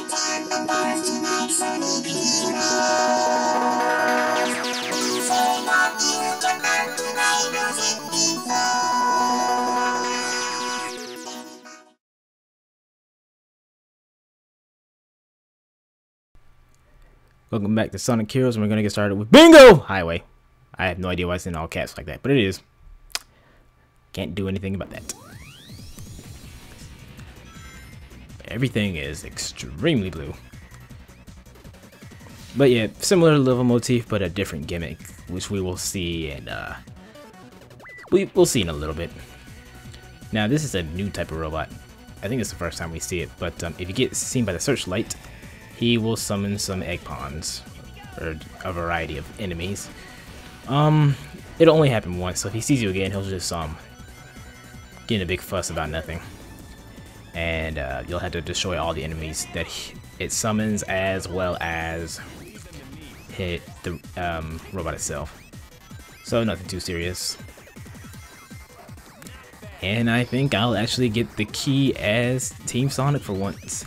Welcome back to Sonic Heroes, and we're gonna get started with Bingo Highway. I have no idea why it's in all caps like that, but it is. Can't do anything about that. Everything is extremely blue. But yeah, similar level motif, but a different gimmick, which we will see, and we'll see in a little bit. Now, this is a new type of robot. I think it's the first time we see it, but if you get seen by the searchlight, he will summon some egg pawns, or a variety of enemies. It'll only happen once, so if he sees you again, he'll just get in a big fuss about nothing. And you'll have to destroy all the enemies that it summons, as well as hit the robot itself. So nothing too serious. And I think I'll actually get the key as Team Sonic for once.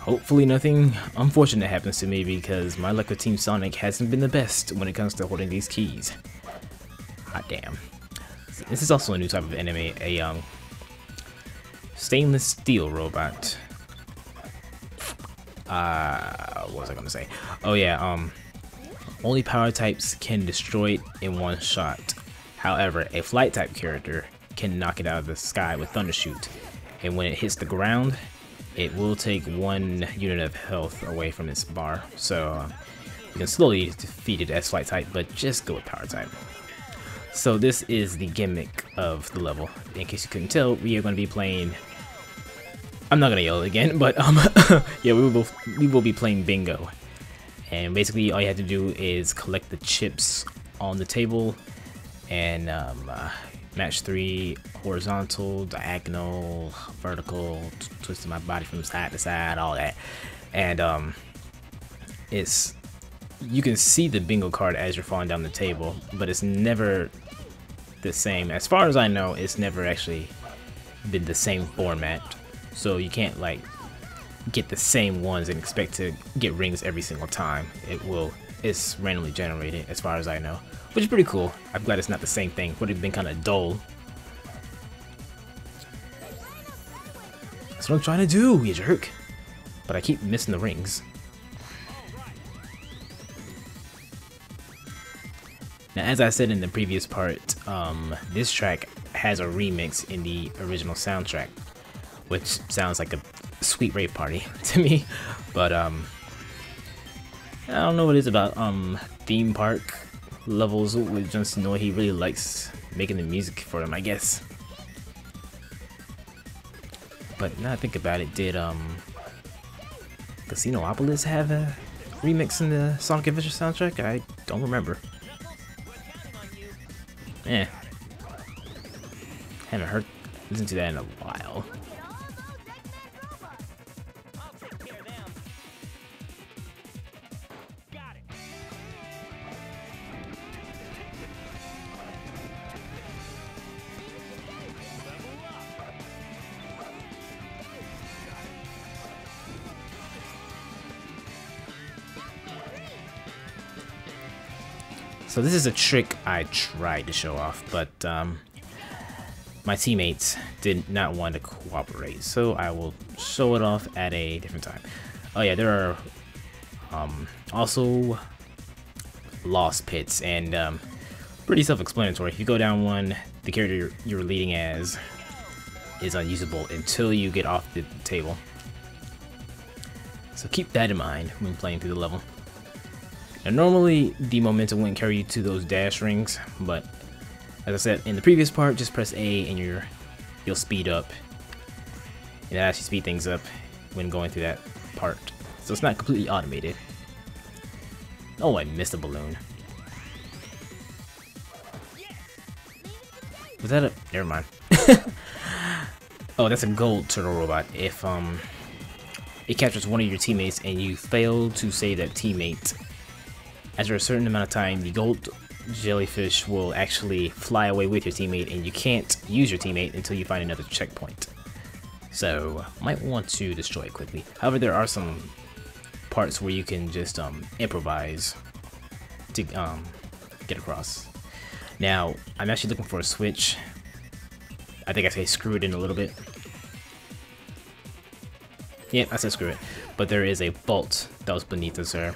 Hopefully nothing unfortunate happens to me, because my luck with Team Sonic hasn't been the best when it comes to holding these keys. Hot damn. This is also a new type of enemy, a stainless steel robot. What was I gonna say? Oh yeah, only power types can destroy it in one shot. However, a flight type character can knock it out of the sky with Thundershoot, and when it hits the ground, it will take 1 unit of health away from its bar. So you can slowly defeat it as flight type, but just go with power type. So this is the gimmick of the level. In case you couldn't tell, we are going to be playing, I'm not going to yell again, but yeah, we will be playing Bingo. And basically all you have to do is collect the chips on the table and match 3 horizontal, diagonal, vertical, twisting my body from side to side, all that. And you can see the bingo card as you're falling down the table, but it's never the same. As far as I know, it's never actually been the same format, so you can't like get the same ones and expect to get rings every single time. It's randomly generated, as far as I know, which is pretty cool. I'm glad it's not the same thing. Would have been kind of dull. That's what I'm trying to do, you jerk. But I keep missing the rings. Now, as I said in the previous part, this track has a remix in the original soundtrack, which sounds like a sweet rave party to me. But I don't know what it is about theme park levels with Jon Snow. He really likes making the music for them, I guess. But now I think about it, did Casinopolis have a remix in the Sonic Adventure soundtrack? I don't remember. Haven't listened to that in a while. So this is a trick I tried to show off, but my teammates did not want to cooperate, so I will show it off at a different time. Oh yeah, there are also lost pits, and pretty self-explanatory. If you go down one, the character you're leading as is unusable until you get off the table. So keep that in mind when playing through the level. Now normally the momentum wouldn't carry you to those dash rings, but as I said in the previous part, just press A and you'll speed up. And that actually speed things up when going through that part. So it's not completely automated. Oh, I missed a balloon. Was that a... Never mind. Oh, that's a gold turtle robot. If it captures one of your teammates and you fail to save that teammate, after a certain amount of time, the gold jellyfish will actually fly away with your teammate, and you can't use your teammate until you find another checkpoint. so might want to destroy it quickly. However, there are some parts where you can just improvise to get across. Now, I'm actually looking for a switch. I think I say screw it in a little bit. Yep, I said screw it. But there is a vault that was beneath us there.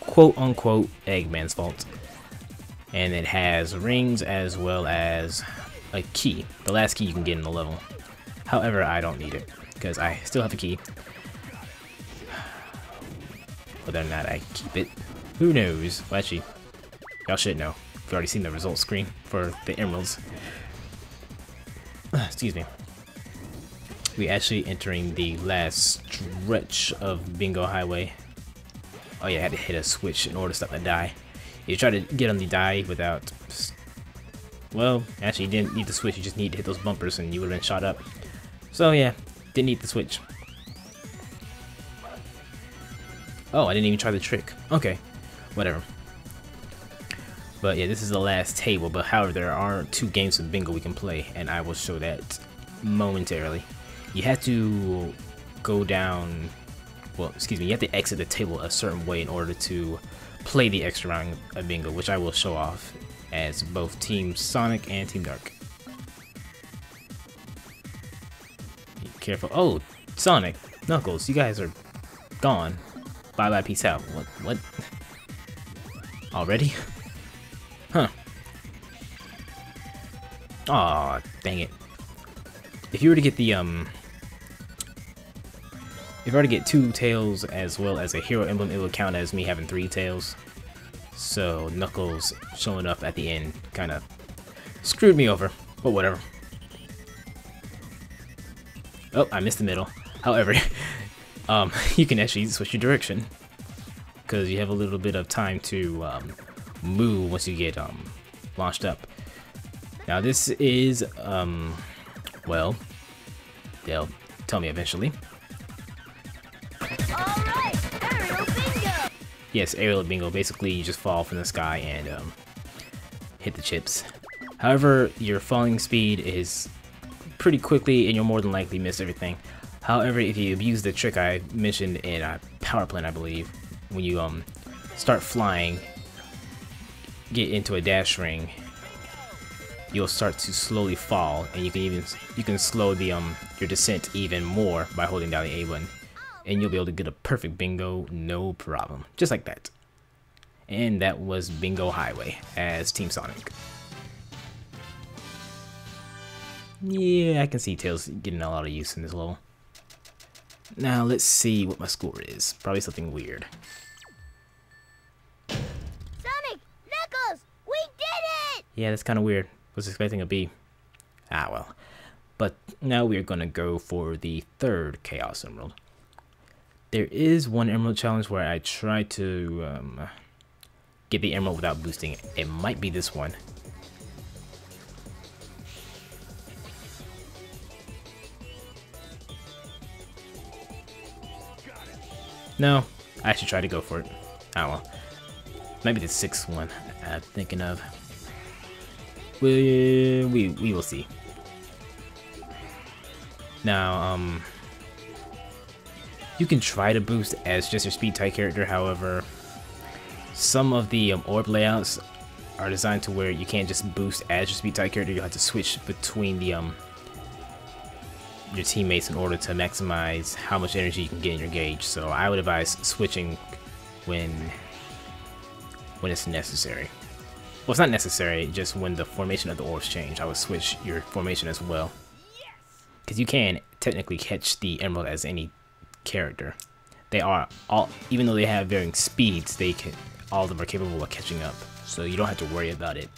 Quote unquote Eggman's vault. And it has rings as well as a key. The last key you can get in the level. However, I don't need it because I still have a key. Whether or not I keep it, who knows? Well, actually, y'all should know. You've already seen the results screen for the emeralds. Excuse me. We actually entering the last stretch of Bingo Highway. Oh yeah, I had to hit a switch in order to stop the die. You try to get on the die without... Well, actually you didn't need the switch, you just need to hit those bumpers and you would have been shot up. So yeah, didn't need the switch. Oh, I didn't even try the trick. Okay, whatever. But yeah, this is the last table, but however, there are 2 games of bingo we can play, and I will show that momentarily. You have to go down, well, excuse me, you have to exit the table a certain way in order to play the extra round of bingo, which I will show off as both Team Sonic and Team Dark. Be careful. Oh, Sonic, Knuckles, you guys are gone. Bye bye, peace out. What? Already? Huh. Aw, dang it. If you were to get the, if you were to get 2 tails as well as a hero emblem, it would count as me having 3 tails. So Knuckles showing up at the end kind of screwed me over, but whatever. Oh, I missed the middle. However, you can actually switch your direction because you have a little bit of time to move once you get launched up. Now this is well, they'll tell me eventually. Alright, aerial bingo! Yes, aerial bingo. Basically you just fall from the sky and hit the chips. However, your falling speed is pretty quickly and you'll more than likely miss everything. However, if you abuse the trick I mentioned in Power Plant, I believe, when you start flying, get into a dash ring, you'll start to slowly fall, and you can slow the your descent even more by holding down the A button, and you'll be able to get a perfect bingo, no problem, just like that. And that was Bingo Highway as Team Sonic. Yeah, I can see Tails getting a lot of use in this level. Now let's see what my score is. Probably something weird. Sonic! Knuckles! We did it! Yeah, that's kind of weird. Was expecting a B. Ah, well. But now we're going to go for the 3rd Chaos Emerald. There is one Emerald challenge where I try to get the Emerald without boosting it. It might be this one. No, I actually tried to go for it. Oh well. Maybe the 6th one I'm thinking of. We will see. Now, you can try to boost as just your speed type character. However, some of the orb layouts are designed to where you can't just boost as your speed type character. You have to switch between the your teammates in order to maximize how much energy you can get in your gauge. So I would advise switching when it's necessary. Well, it's not necessary, just when the formation of the orbs change, I would switch your formation as well. Because you can technically catch the emerald as any character. They are all, even though they have varying speeds, all of them are capable of catching up. So you don't have to worry about it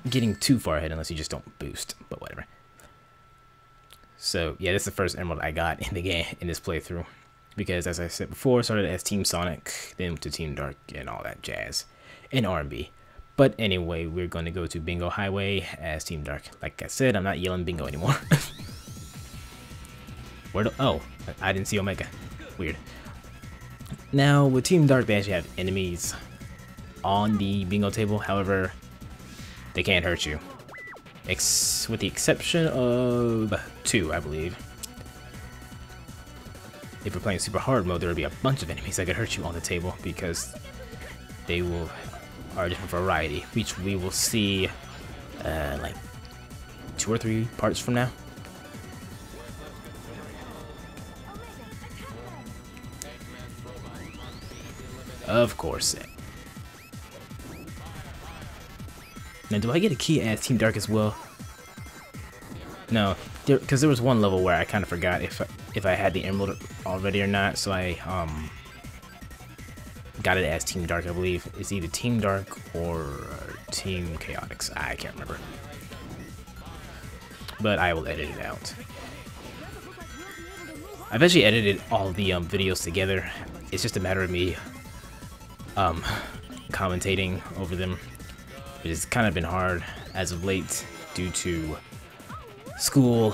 getting too far ahead unless you just don't boost, but whatever. So yeah, this is the first emerald I got in the game in this playthrough. Because as I said before, I started as Team Sonic, then to Team Dark and all that jazz, and R&B. But anyway, we're going to go to Bingo Highway as Team Dark. Like I said, I'm not yelling bingo anymore. Oh, I didn't see Omega. Weird. Now, with Team Dark, they actually have enemies on the bingo table. However, they can't hurt you. With the exception of 2, I believe. if you're playing super hard mode, there will be a bunch of enemies that could hurt you on the table because they are a different variety, which we will see like 2 or 3 parts from now. Of course. Now, do I get a key as Team Dark as well? No, because there was one level where I kind of forgot if I had the emerald already or not, so I got it as Team Dark, I believe. It's either Team Dark or Team Chaotix. I can't remember. But I will edit it out. I've actually edited all the videos together. It's just a matter of me commentating over them. It's kind of been hard as of late due to school,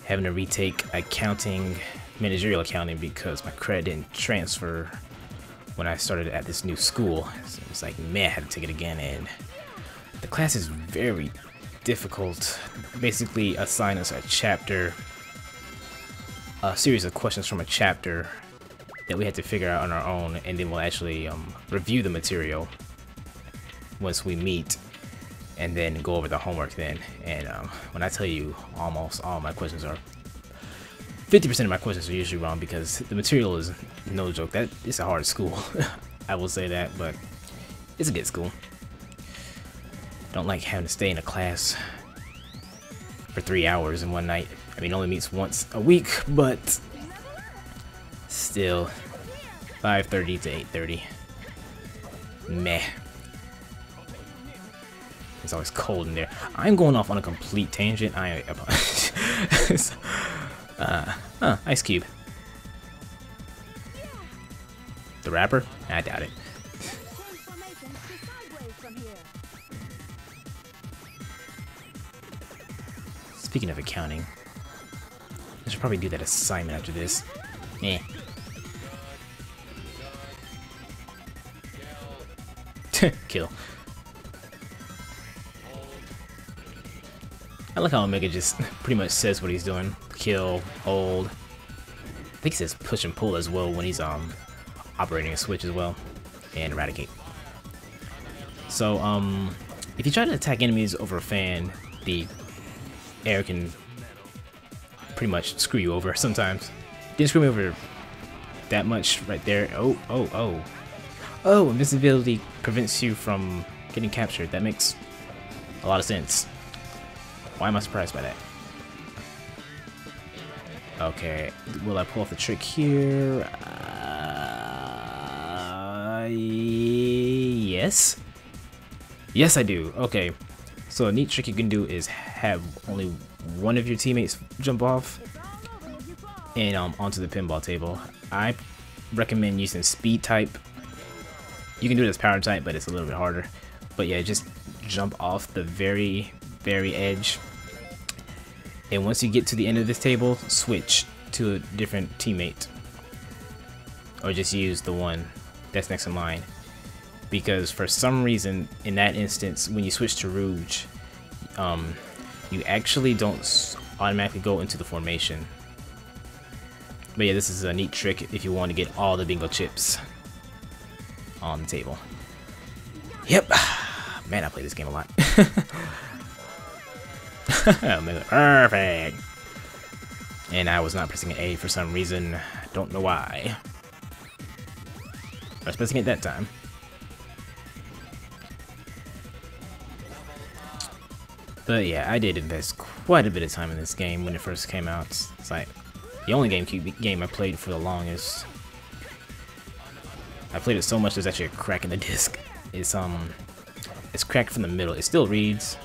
having to retake accounting, managerial accounting, because my credit didn't transfer when I started at this new school. So it's like, man, I had to take it again, and the class is very difficult. Basically assign us a chapter, a series of questions from a chapter that we had to figure out on our own, and then we'll actually review the material once we meet, and then go over the homework then. And when I tell you almost all my questions are, 50% of my questions are usually wrong, because the material is no joke. That it's a hard school. I will say that, but it's a good school. Don't like having to stay in a class for 3 hours in one night. I mean, it only meets once a week, but still, 5:30 to 8:30. Meh. It's always cold in there. I'm going off on a complete tangent. I apologize. Ice Cube. The rapper? I doubt it. Speaking of accounting, I should probably do that assignment after this. Eh. Kill. I like how Omega just pretty much says what he's doing. Kill, hold. I think he says push and pull as well when he's operating a switch as well. And eradicate. So if you try to attack enemies over a fan, the air can pretty much screw you over sometimes. Didn't screw me over that much right there. Oh, invisibility prevents you from getting captured. That makes a lot of sense. Why am I surprised by that? Okay, will I pull off the trick here? Yes. Yes, I do. Okay, so a neat trick you can do is have only one of your teammates jump off and onto the pinball table. I recommend using speed type. You can do it as power type, but it's a little bit harder. But yeah, just jump off the very edge, and once you get to the end of this table, switch to a different teammate, or just use the one that's next in line, because for some reason in that instance when you switch to Rouge, you actually don't automatically go into the formation. But yeah, this is a neat trick if you want to get all the bingo chips on the table. Yep. Man, I play this game a lot. Perfect. And I was not pressing an A for some reason. Don't know why. I was pressing it that time. But yeah, I did invest quite a bit of time in this game when it first came out. It's like the only GameCube game I played for the longest. I played it so much there's actually a crack in the disc. It's cracked from the middle. It still reads.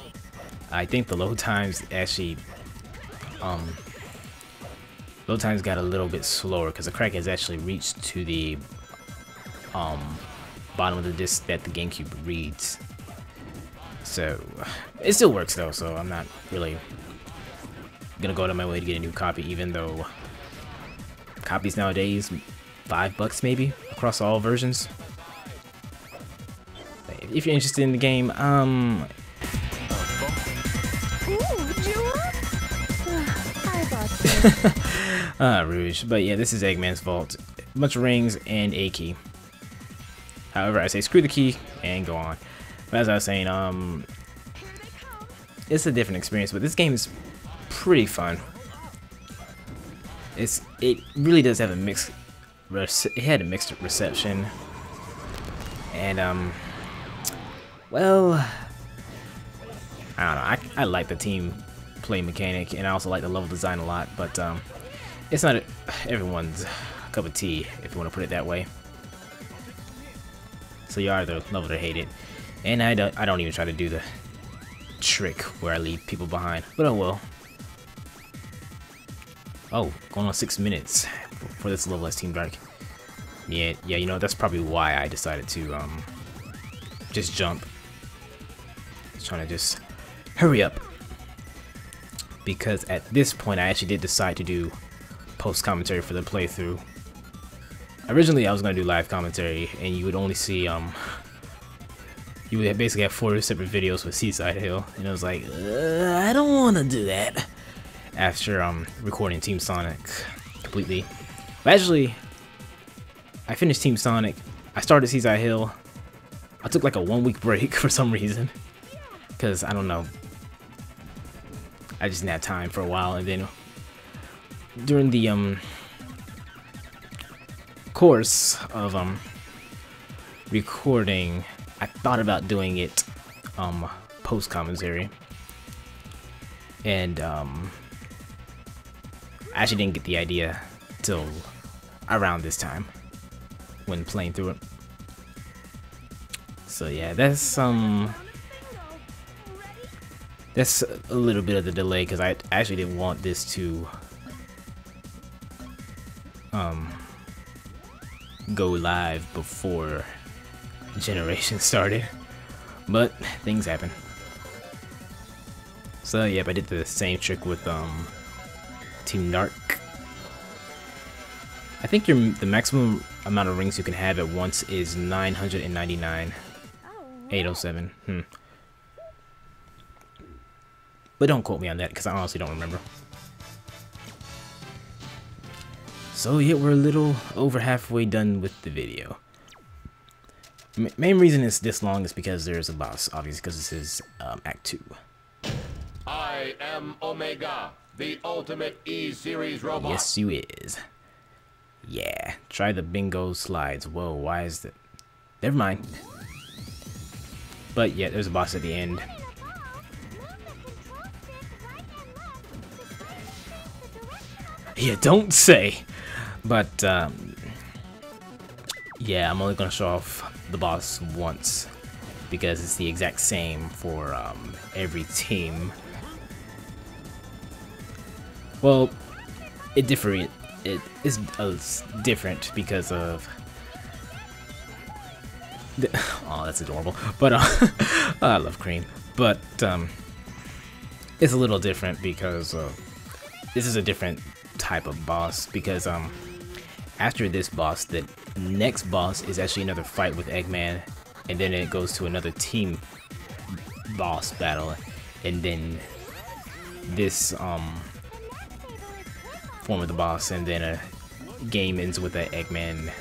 I think the load times actually load times got a little bit slower because the crack has actually reached to the bottom of the disc that the GameCube reads. So it still works though, so I'm not really gonna go out of my way to get a new copy, even though copies nowadays $5 maybe across all versions. If you're interested in the game, Rouge. But yeah, this is Eggman's vault. A bunch of rings and a key. However, I say screw the key and go on. But as I was saying, it's a different experience, but this game is pretty fun. It really does have a mixed. It had a mixed reception, and well, I don't know. I like the team play mechanic, and I also like the level design a lot. But it's not everyone's cup of tea, if you want to put it that way. So you either love it or hate it, and I don't even try to do the trick where I leave people behind. But oh well. Oh, going on 6 minutes for this level as Team Dark. Yeah, you know, that's probably why I decided to just jump. Trying to just hurry up. Because at this point I actually did decide to do post commentary for the playthrough. Originally I was gonna do live commentary and you would only see you would basically have 4 separate videos with Seaside Hill, and I was like, I don't wanna do that. After recording Team Sonic completely. But actually, I finished Team Sonic, I started Seaside Hill, I took like a 1-week break for some reason, because I don't know, I just didn't have time for a while, and then during the course of recording, I thought about doing it post commentary, and I actually didn't get the idea till around this time when playing through it. So yeah, that's a little bit of the delay, because I actually didn't want this to go live before Generation started, but things happen. So yep, I did the same trick with Team Dark. I think the maximum amount of rings you can have at once is 999. 807. But don't quote me on that, because I honestly don't remember. So yeah, we're a little over halfway done with the video. Main reason it's this long is because there's a boss, obviously, because this is Act 2. I am Omega, the ultimate E-Series robot. Yes, you is. Yeah, try the bingo slides. Whoa, why is that? Never mind. But yeah, there's a boss at the end. Yeah, don't say. But yeah, I'm only gonna show off the boss once, because it's the exact same for every team. Well, it is different because of oh, that's adorable. But I love Cream. But it's a little different because this is a different type of boss, because after this boss, the next boss is actually another fight with Eggman, and then it goes to another team boss battle, and then this form of the boss, and then a game ends with an Eggman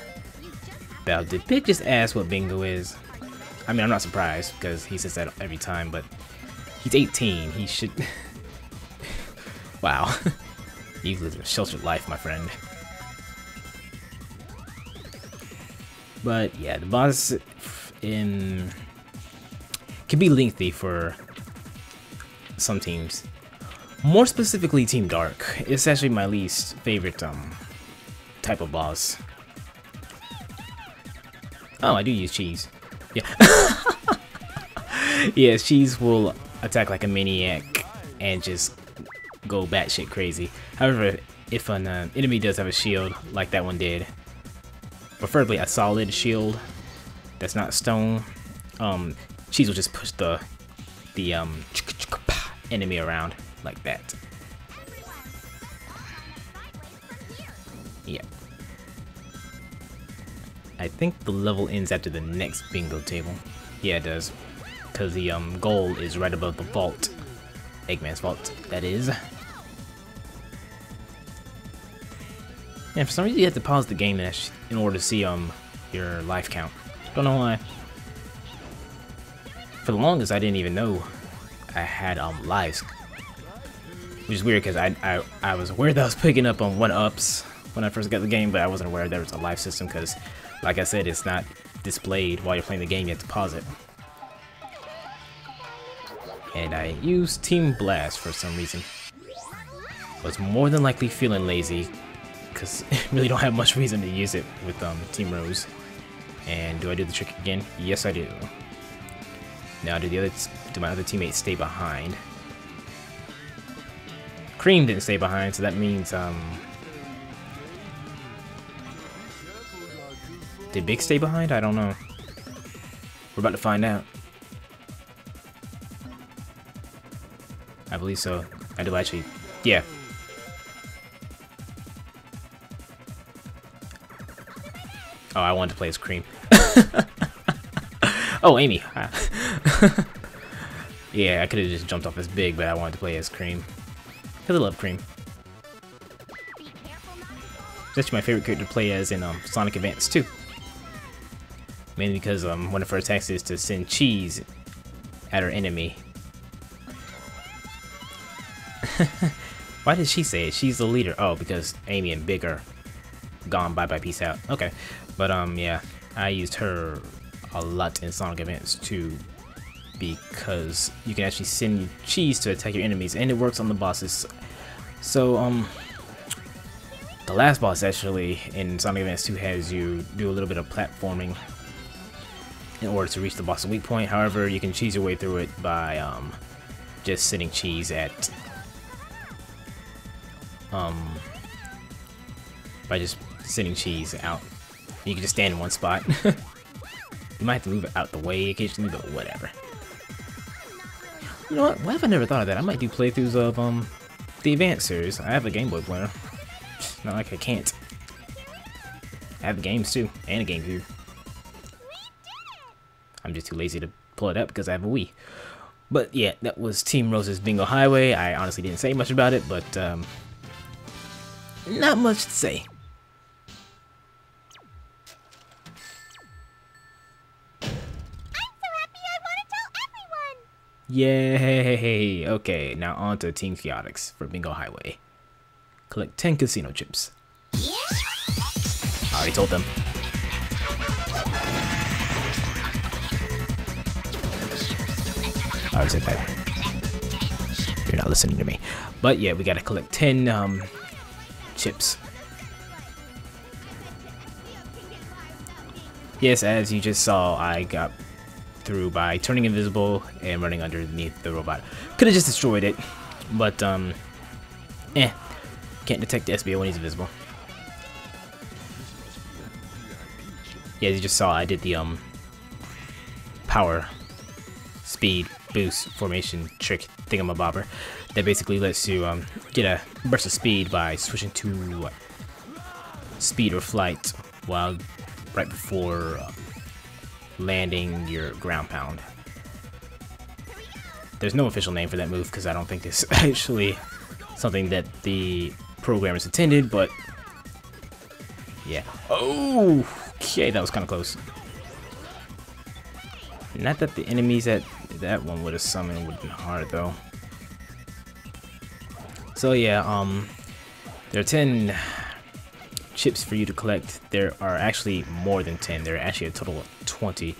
battle. Did Pig just ask what bingo is? I mean, I'm not surprised, because he says that every time, but he's 18, he should wow. You've lived a sheltered life, my friend. But yeah, the boss can be lengthy for some teams. More specifically, Team Dark. It's actually my least favorite type of boss. Oh, I do use cheese. Yeah. Yeah, cheese will attack like a maniac and just go batshit crazy. However, if an enemy does have a shield like that one did, preferably a solid shield that's not stone, cheese will just push the enemy around like that. Yeah. I think the level ends after the next bingo table. Yeah, it does. Because the goal is right above the vault. Eggman's vault, that is. Yeah, for some reason you have to pause the game in order to see your life count. Don't know why. For the longest, I didn't even know I had lives, which is weird because I was aware that I was picking up on 1-ups when I first got the game, but I wasn't aware there was a life system because, like I said, it's not displayed while you're playing the game. You have to pause it. And I used Team Blast for some reason. Was more than likely feeling lazy because I really don't have much reason to use it with Team Rose. And do I do the trick again? Yes, I do. Now do my other teammates stay behind? Cream didn't stay behind, so that means did Big stay behind? I don't know. We're about to find out. I believe so. I do actually. Yeah. Oh, I wanted to play as Cream. Oh, Amy. Yeah, I could have just jumped off as Big, but I wanted to play as Cream. Because I love Cream. It's actually my favorite character to play as in Sonic Advance 2. Mainly because one of her attacks is to send cheese at her enemy. Why did she say it? She's the leader. Oh, because Amy and Big are gone. Bye bye, peace out. Okay, but yeah, I used her a lot in Sonic Advance 2 because you can actually send cheese to attack your enemies, and it works on the bosses. So the last boss actually in Sonic Advance 2 has you do a little bit of platforming in order to reach the boss's weak point. However, you can cheese your way through it by just sending cheese at out. You can just stand in one spot. You might have to move it out the way occasionally, but whatever. You know what? Why have I never thought of that? I might do playthroughs of the Advance series. I have a Game Boy player. It's not like I can't. I have the games too, and a GameCube. I'm just too lazy to pull it up because I have a Wii. But yeah, that was Team Rose's Bingo Highway. I honestly didn't say much about it, but not much to say. Yay! Okay, now on to Team Chaotix for Bingo Highway. Collect 10 casino chips. I already told them. I already said that. You're not listening to me. But yeah, we gotta collect 10 chips. Yes, as you just saw, I got through by turning invisible and running underneath the robot. Could have just destroyed it, but can't detect the SBO when he's invisible. Yeah, as you just saw, I did the power speed boost formation trick thingamabobber that basically lets you get a burst of speed by switching to speed or flight while right before landing your ground pound. There's no official name for that move because I don't think it's actually something that the programmers intended, but yeah. Oh, okay, that was kind of close. Not that the enemies at that one would have summoned would have been hard though. So yeah, there are 10 chips for you to collect. There are actually more than 10. There are actually a total of 20.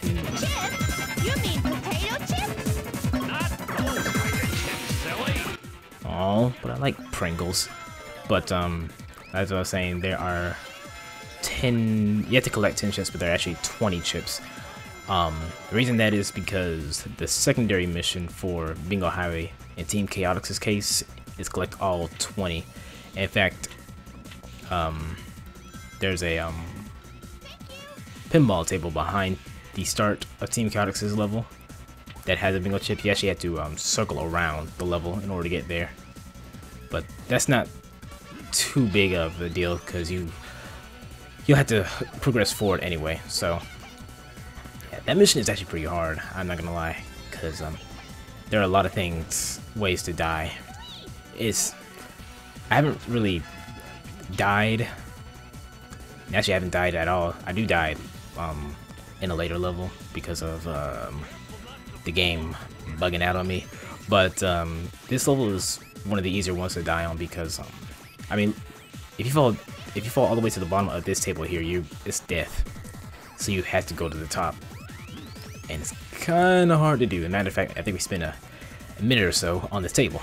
And Chips? You mean potato chips? Not those kind of chips, silly. oh, but I like Pringles. But as I was saying, there are 10. You have to collect 10 chips, but there are actually 20 chips. The reason that is because the secondary mission for Bingo Highway in Team Chaotix's case is collect all 20. In fact, there's a pinball table behind the start of Team Chaotix's level that has a bingo chip. You actually have to circle around the level in order to get there. But that's not too big of a deal because you'll have to progress forward anyway. So yeah, that mission is actually pretty hard. I'm not gonna lie, because there are a lot of ways to die. I haven't really died. Actually, I haven't died at all. I do die in a later level because of the game bugging out on me. But this level is one of the easier ones to die on because I mean, if you fall all the way to the bottom of this table here, it's death. So you have to go to the top, and it's kind of hard to do. As a matter of fact, I think we spent a minute or so on this table.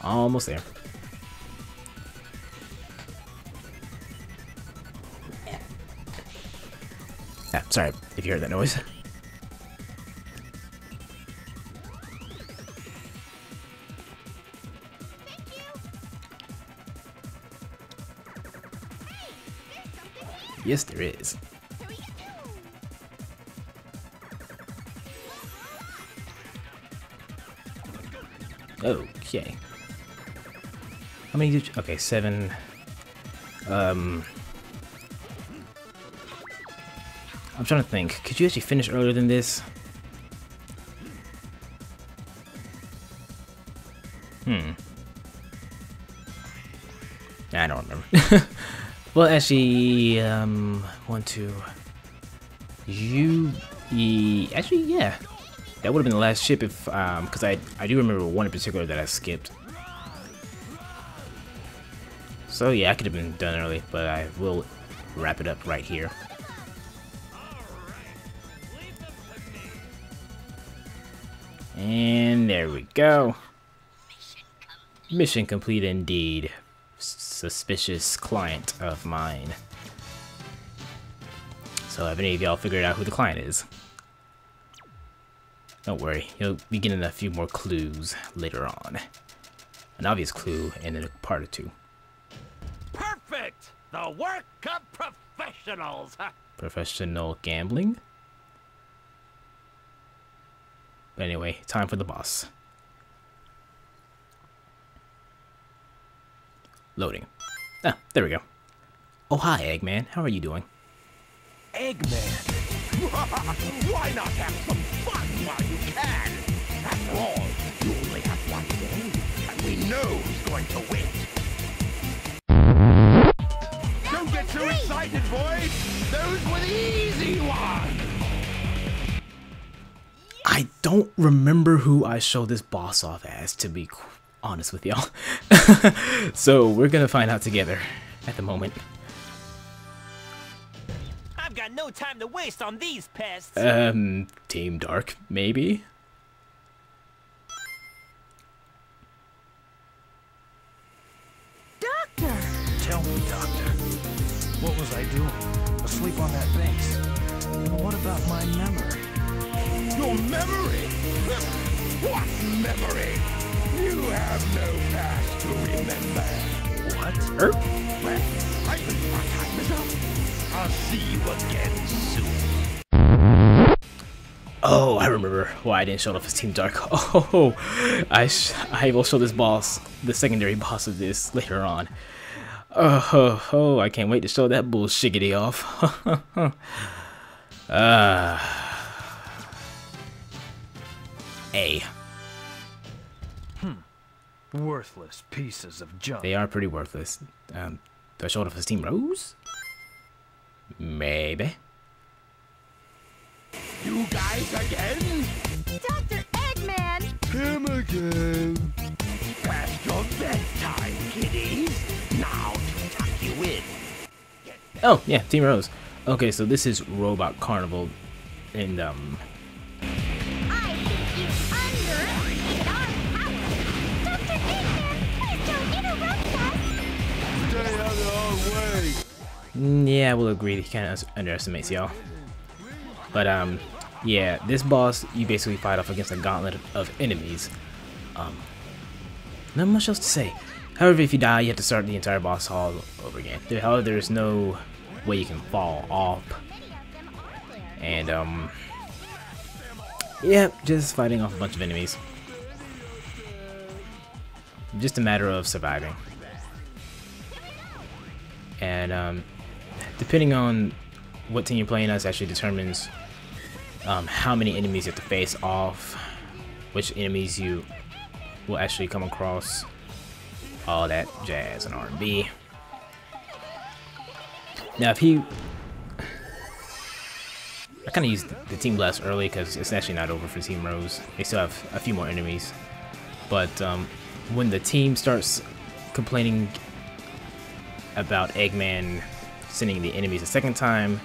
Almost there. Ah, sorry if you heard that noise. Yes, there is. Okay. How many did you, okay, 7. I'm trying to think. Could you actually finish earlier than this? I don't remember. Well, actually, 1, 2. Actually, yeah. That would have been the last ship if, because I do remember one in particular that I skipped. So yeah, I could have been done early, but I will wrap it up right here. And there we go. Mission complete indeed. Suspicious client of mine. So have any of y'all figured out who the client is? Don't worry, you'll be getting a few more clues later on. An obvious clue in a part or two. Perfect! The work of professionals! Professional gambling? But anyway, time for the boss. Loading. Ah, there we go. Oh, hi, Eggman. How are you doing? Eggman! Why not have some fun while you can? After all, you only have one day, and we know who's going to win. Don't get too excited, boys! Those were the easy ones! I don't remember who I showed this boss off as, to be honest with y'all. So we're gonna find out together at the moment. I've got no time to waste on these pests. Team Dark, maybe? Doctor! Tell me, Doctor, what was I doing? Asleep on that base? And what about my memory? Your memory? What memory? You have no past to remember. What? Well, I think my time is up. I'll see you again soon. Oh, I remember why I didn't show off as Team Dark. Oh, I will show this boss, the secondary boss of this, later on. Oh, I can't wait to show that bullshiggity off. A. Worthless pieces of junk. They are pretty worthless. Do I show it off as Team Rose? Maybe. You guys again? Dr. Eggman! Him again. Past your bedtime, kiddies. Now to tuck you in. Oh, yeah, Team Rose. Okay, so this is Robot Carnival, and I think you underestimate our power! Dr. Eggman, please don't interrupt us! Stay out of our way. yeah, we'll agree he kind of underestimates y'all. But yeah, this boss you basically fight off against a gauntlet of enemies. Not much else to say. However, if you die, you have to start the entire boss all over again. However, there's no way you can fall off. And yeah, just fighting off a bunch of enemies. Just a matter of surviving. And depending on what team you're playing as actually determines how many enemies you have to face off. which enemies you will actually come across, all that jazz and R&B. Now, if you, I kind of used the Team Blast early because it's actually not over for Team Rose. They still have a few more enemies, but when the team starts complaining about Eggman sending the enemies a second time,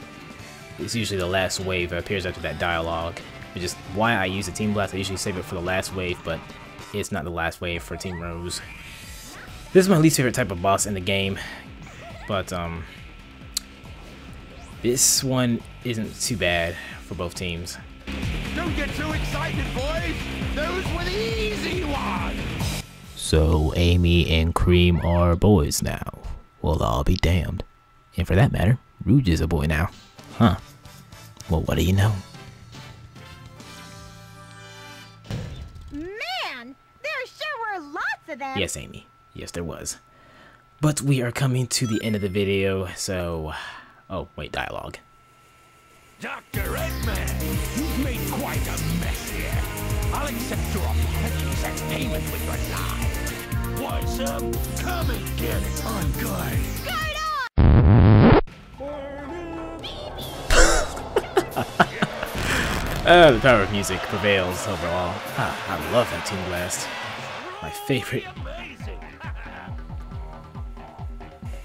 it's usually the last wave that appears after that dialogue, which is why I use the Team Blast. I usually save it for the last wave, but it's not the last wave for Team Rose. This is my least favorite type of boss in the game, but this one isn't too bad for both teams. Don't get too excited, boys. Those were the easy ones. So Amy and Cream are boys now. Well, I'll be damned. And for that matter, Rouge is a boy now. Huh. Well, what do you know? Man, there sure were lots of them. Yes, Amy. Yes, there was. But we are coming to the end of the video, so... Oh, wait, dialogue. Dr. Eggman, you've made quite a mess here. I'll accept your apologies and payment with your life. What's up? Come and get it. I'm good. Right on! The power of music prevails overall. I love that Team Blast. My favorite. Amazing.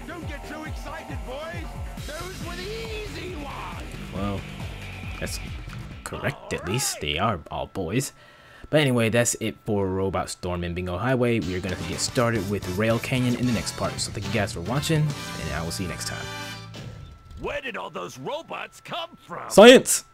Don't get too excited, boys. Those were the easy ones. Well, that's correct at least. They are all boys. But anyway, that's it for Robot Storm and Bingo Highway. We are going to get started with Rail Canyon in the next part. So thank you guys for watching, and I will see you next time. Where did all those robots come from? Science!